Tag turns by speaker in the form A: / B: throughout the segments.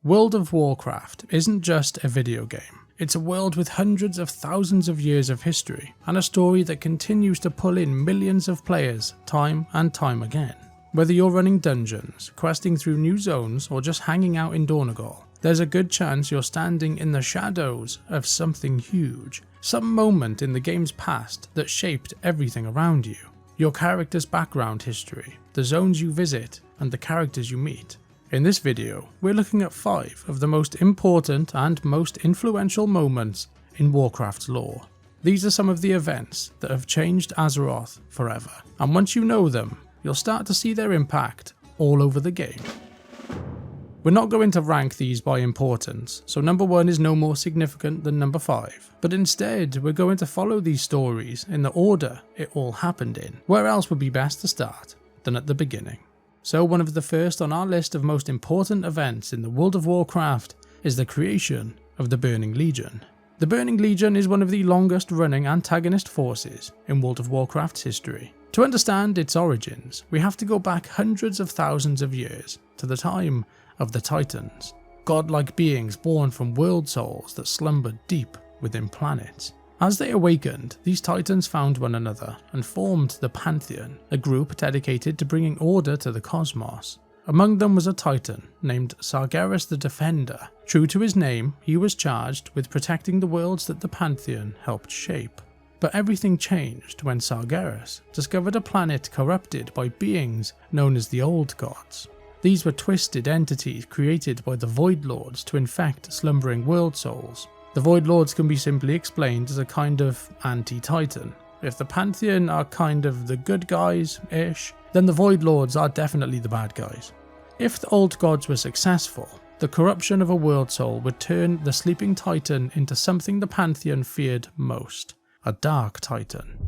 A: World of Warcraft isn't just a video game. It's a world with hundreds of thousands of years of history, and a story that continues to pull in millions of players time and time again. Whether you're running dungeons, questing through new zones, or just hanging out in Dornegal, there's a good chance you're standing in the shadows of something huge, some moment in the game's past that shaped everything around you. Your character's background history, the zones you visit, and the characters you meet. In this video, we're looking at 5 of the most important and most influential moments in Warcraft's lore. These are some of the events that have changed Azeroth forever, and once you know them, you'll start to see their impact all over the game. We're not going to rank these by importance, so number 1 is no more significant than number 5, but instead we're going to follow these stories in the order it all happened in. Where else would be best to start than at the beginning? So one of the first on our list of most important events in the World of Warcraft is the creation of the Burning Legion. The Burning Legion is one of the longest running antagonist forces in World of Warcraft's history. To understand its origins, we have to go back hundreds of thousands of years to the time of the Titans, godlike beings born from world souls that slumbered deep within planets. As they awakened, these titans found one another and formed the Pantheon, a group dedicated to bringing order to the cosmos. Among them was a titan named Sargeras the Defender. True to his name, he was charged with protecting the worlds that the Pantheon helped shape. But everything changed when Sargeras discovered a planet corrupted by beings known as the Old Gods. These were twisted entities created by the Void Lords to infect slumbering world souls. The Void Lords can be simply explained as a kind of anti-Titan. If the Pantheon are kind of the good guys-ish, then the Void Lords are definitely the bad guys. If the Old Gods were successful, the corruption of a world soul would turn the sleeping Titan into something the Pantheon feared most, a Dark Titan.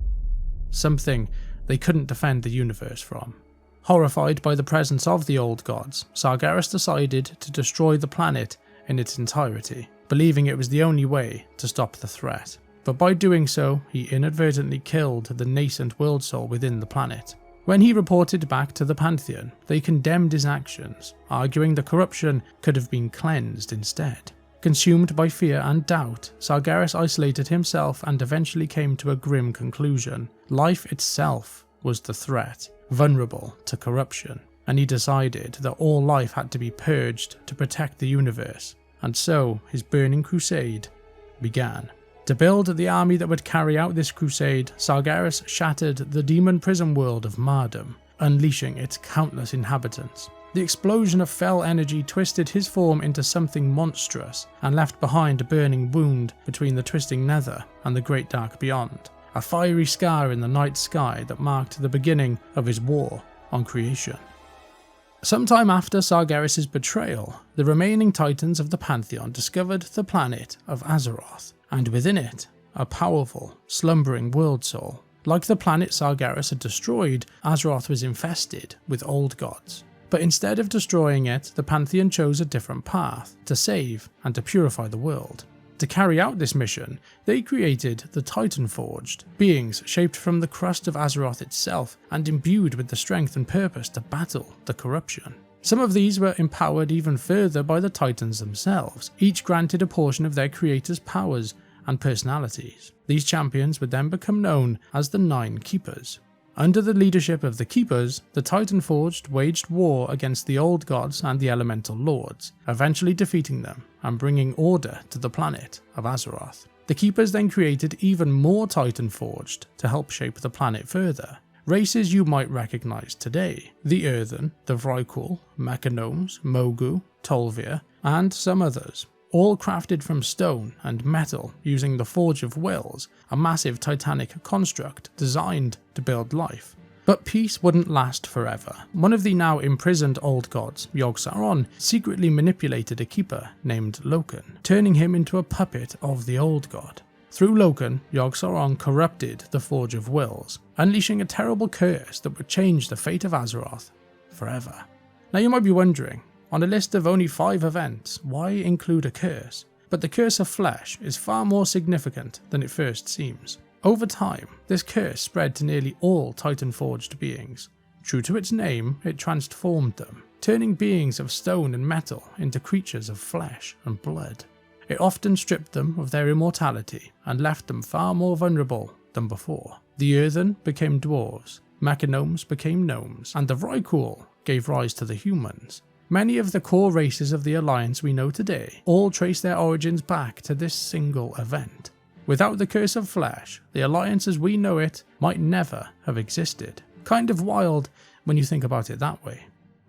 A: Something they couldn't defend the universe from. Horrified by the presence of the Old Gods, Sargeras decided to destroy the planet in its entirety, believing it was the only way to stop the threat. But by doing so, he inadvertently killed the nascent world soul within the planet. When he reported back to the Pantheon, they condemned his actions, arguing the corruption could have been cleansed instead. Consumed by fear and doubt, Sargeras isolated himself and eventually came to a grim conclusion. Life itself was the threat, vulnerable to corruption, and he decided that all life had to be purged to protect the universe. And so his Burning Crusade began. To build the army that would carry out this crusade, Sargeras shattered the demon prison world of Mardum, unleashing its countless inhabitants. The explosion of fell energy twisted his form into something monstrous and left behind a burning wound between the twisting nether and the great dark beyond, a fiery scar in the night sky that marked the beginning of his war on creation. Sometime after Sargeras' betrayal, the remaining titans of the Pantheon discovered the planet of Azeroth, and within it, a powerful, slumbering world soul. Like the planet Sargeras had destroyed, Azeroth was infested with old gods. But instead of destroying it, the Pantheon chose a different path, to save and to purify the world. To carry out this mission, they created the Titan Forged, beings shaped from the crust of Azeroth itself and imbued with the strength and purpose to battle the corruption. Some of these were empowered even further by the Titans themselves, each granted a portion of their creator's powers and personalities. These champions would then become known as the Nine Keepers. Under the leadership of the Keepers, the Titan Forged waged war against the Old Gods and the Elemental Lords, eventually defeating them and bringing order to the planet of Azeroth. The Keepers then created even more Titan Forged to help shape the planet further. Races you might recognise today: the Earthen, the Vrykul, Mechanomes, Mogu, Tolvir, and some others. All crafted from stone and metal using the Forge of Wills, a massive titanic construct designed to build life. But peace wouldn't last forever. One of the now imprisoned Old Gods, Yogg-Saron, secretly manipulated a keeper named Loken, turning him into a puppet of the Old God. Through Loken, Yogg-Saron corrupted the Forge of Wills, unleashing a terrible curse that would change the fate of Azeroth forever. Now you might be wondering, on a list of only 5 events, why include a curse? But the Curse of Flesh is far more significant than it first seems. Over time, this curse spread to nearly all Titan-forged beings. True to its name, it transformed them. turning beings of stone and metal into creatures of flesh and blood. It often stripped them of their immortality and left them far more vulnerable than before. The earthen became dwarves, mechanomes became gnomes, and the Vrykul gave rise to the humans. Many of the core races of the Alliance we know today all trace their origins back to this single event. Without the Curse of Flesh, the Alliance as we know it might never have existed. Kind of wild when you think about it that way.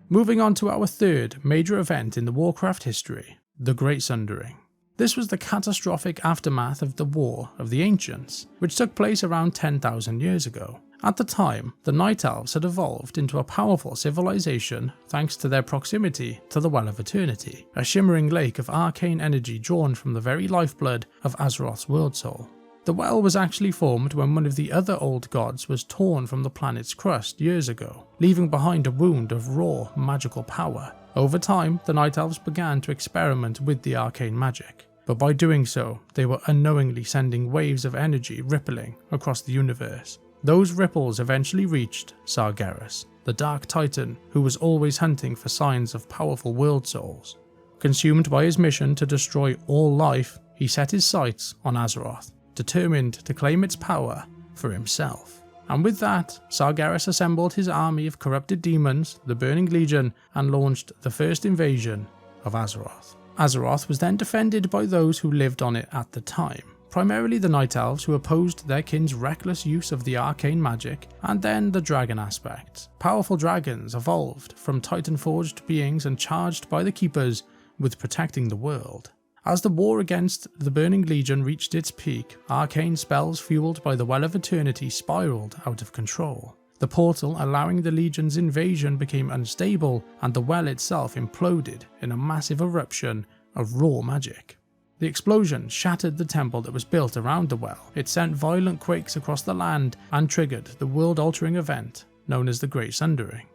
A: Moving on to our third major event in the Warcraft history, the Great Sundering. This was the catastrophic aftermath of the War of the Ancients, which took place around 10,000 years ago. At the time, the Night Elves had evolved into a powerful civilization thanks to their proximity to the Well of Eternity, a shimmering lake of arcane energy drawn from the very lifeblood of Azeroth's world soul. The well was actually formed when one of the other old gods was torn from the planet's crust years ago, leaving behind a wound of raw magical power. Over time, the Night Elves began to experiment with the arcane magic, but by doing so, they were unknowingly sending waves of energy rippling across the universe. Those ripples eventually reached Sargeras, the Dark Titan who was always hunting for signs of powerful world souls. Consumed by his mission to destroy all life, he set his sights on Azeroth, determined to claim its power for himself. And with that, Sargeras assembled his army of corrupted demons, the Burning Legion, and launched the first invasion of Azeroth. Azeroth was then defended by those who lived on it at the time, primarily the Night Elves who opposed their kin's reckless use of the arcane magic, and then the dragon aspects. Powerful dragons evolved from Titan-forged beings and charged by the Keepers with protecting the world. As the war against the Burning Legion reached its peak, arcane spells fueled by the Well of Eternity spiraled out of control. The portal allowing the Legion's invasion became unstable, and the well itself imploded in a massive eruption of raw magic. The explosion shattered the temple that was built around the well. It sent violent quakes across the land and triggered the world-altering event known as the Great Sundering.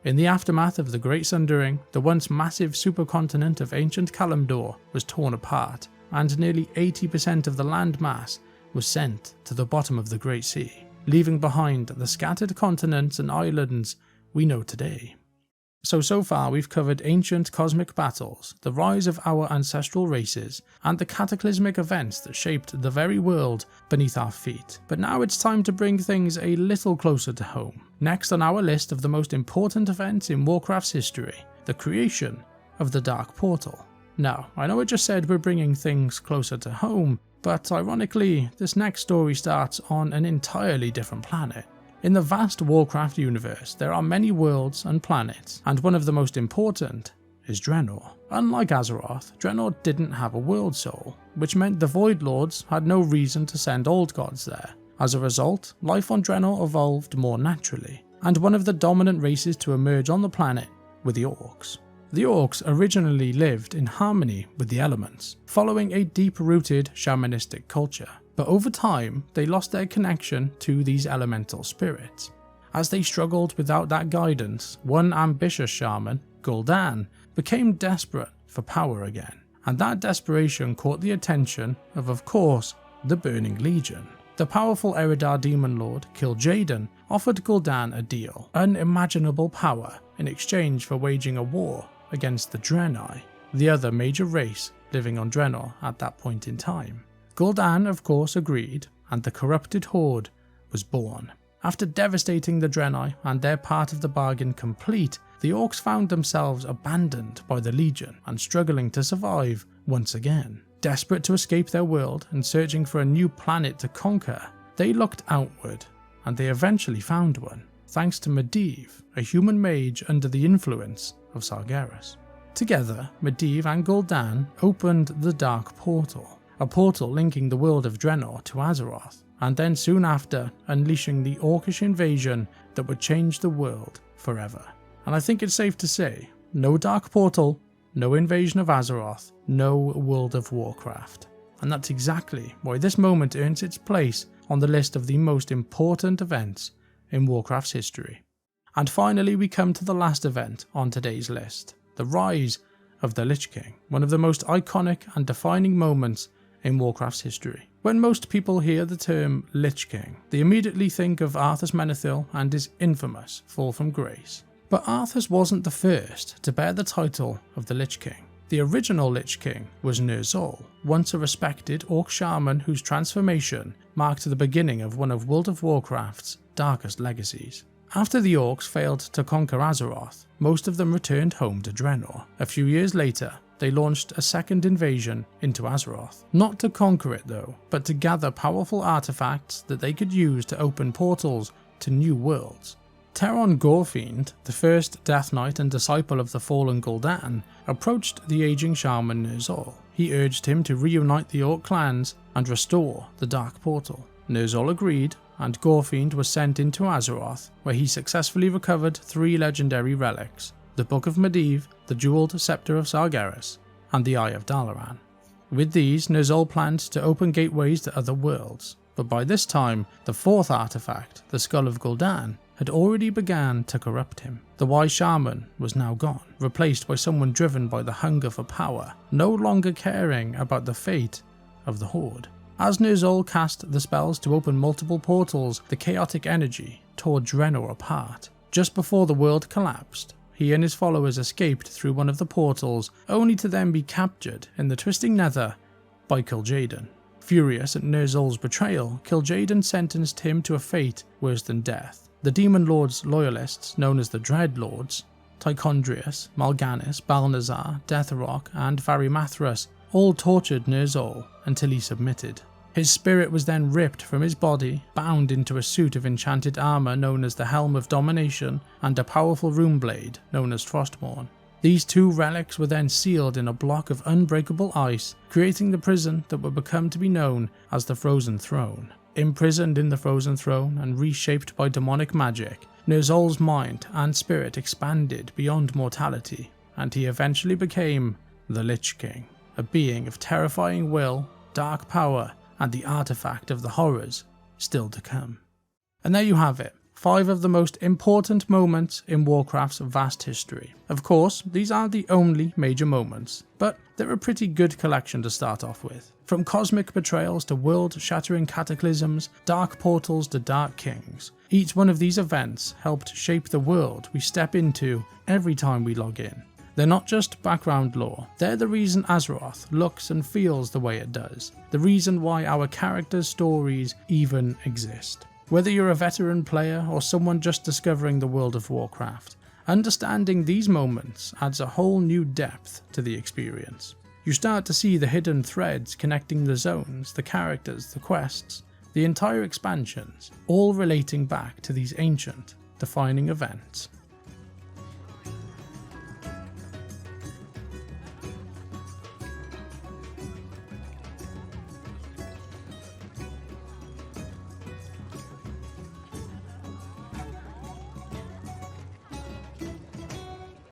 A: In the aftermath of the Great Sundering, the once massive supercontinent of ancient Kalimdor was torn apart, and nearly 80% of the land mass was sent to the bottom of the Great Sea, leaving behind the scattered continents and islands we know today. So far we've covered ancient cosmic battles, the rise of our ancestral races, and the cataclysmic events that shaped the very world beneath our feet. But now it's time to bring things a little closer to home. Next on our list of the most important events in Warcraft's history, the creation of the Dark Portal. Now, I know I just said we're bringing things closer to home, but ironically, this next story starts on an entirely different planet. In the vast Warcraft universe, there are many worlds and planets, and one of the most important is Draenor. Unlike Azeroth, Draenor didn't have a world soul, which meant the Void Lords had no reason to send old gods there. As a result, life on Draenor evolved more naturally, and one of the dominant races to emerge on the planet were the Orcs. The Orcs originally lived in harmony with the elements, following a deep-rooted shamanistic culture. But over time, they lost their connection to these elemental spirits. As they struggled without that guidance, one ambitious shaman, Gul'dan, became desperate for power again. And that desperation caught the attention of course, the Burning Legion. The powerful Eredar demon lord, Kil'jaeden, offered Gul'dan a deal, unimaginable power, in exchange for waging a war against the Draenei, the other major race living on Draenor at that point in time. Gul'dan, of course, agreed, and the corrupted horde was born. After devastating the Draenei and their part of the bargain complete, the Orcs found themselves abandoned by the Legion and struggling to survive once again. Desperate to escape their world and searching for a new planet to conquer, they looked outward, and they eventually found one, thanks to Medivh, a human mage under the influence of Sargeras. Together, Medivh and Gul'dan opened the Dark Portal, a portal linking the world of Draenor to Azeroth, and then soon after unleashing the Orcish invasion that would change the world forever. And I think it's safe to say, no Dark Portal, no invasion of Azeroth, no World of Warcraft. And that's exactly why this moment earns its place on the list of the most important events in Warcraft's history. And finally we come to the last event on today's list, the rise of the Lich King, one of the most iconic and defining moments in Warcraft's history. When most people hear the term Lich King, they immediately think of Arthas Menethil and his infamous Fall from Grace. But Arthas wasn't the first to bear the title of the Lich King. The original Lich King was Ner'zhul, once a respected orc shaman whose transformation marked the beginning of one of World of Warcraft's darkest legacies. After the orcs failed to conquer Azeroth, most of them returned home to Draenor. A few years later, they launched a second invasion into Azeroth. Not to conquer it though, but to gather powerful artifacts that they could use to open portals to new worlds. Teron Gorefiend, the first Death Knight and disciple of the fallen Gul'dan, approached the aging shaman Ner'zhul. He urged him to reunite the orc clans and restore the Dark Portal. Ner'zhul agreed, and Gorefiend was sent into Azeroth, where he successfully recovered 3 legendary relics: the Book of Medivh, the Jeweled Scepter of Sargeras, and the Eye of Dalaran. With these, Ner'zhul planned to open gateways to other worlds, but by this time, the 4th artifact, the Skull of Gul'dan, had already begun to corrupt him. The wise shaman was now gone, replaced by someone driven by the hunger for power, no longer caring about the fate of the Horde. As Ner'zhul cast the spells to open multiple portals, the chaotic energy tore Draenor apart. Just before the world collapsed, he and his followers escaped through one of the portals, only to then be captured in the twisting nether by Kil'jaeden. Furious at Ner'zhul's betrayal, Kil'jaeden sentenced him to a fate worse than death. The Demon Lord's loyalists, known as the Dreadlords, Tichondrius, Mal'Ganis, Balnazar, Deathrock, and Varimathras, all tortured Ner'zhul until he submitted. His spirit was then ripped from his body, bound into a suit of enchanted armour known as the Helm of Domination, and a powerful rune blade known as Frostmourne. These 2 relics were then sealed in a block of unbreakable ice, creating the prison that would become to be known as the Frozen Throne. Imprisoned in the Frozen Throne and reshaped by demonic magic, Ner'zhul's mind and spirit expanded beyond mortality, and he eventually became the Lich King, a being of terrifying will, dark power, and the artifact of the horrors still to come. And there you have it, 5 of the most important moments in Warcraft's vast history. Of course, these aren't the only major moments, but they're a pretty good collection to start off with. From cosmic betrayals to world-shattering cataclysms, dark portals to dark kings, each one of these events helped shape the world we step into every time we log in. They're not just background lore, they're the reason Azeroth looks and feels the way it does, the reason why our characters' stories even exist. Whether you're a veteran player or someone just discovering the World of Warcraft, understanding these moments adds a whole new depth to the experience. You start to see the hidden threads connecting the zones, the characters, the quests, the entire expansions, all relating back to these ancient, defining events.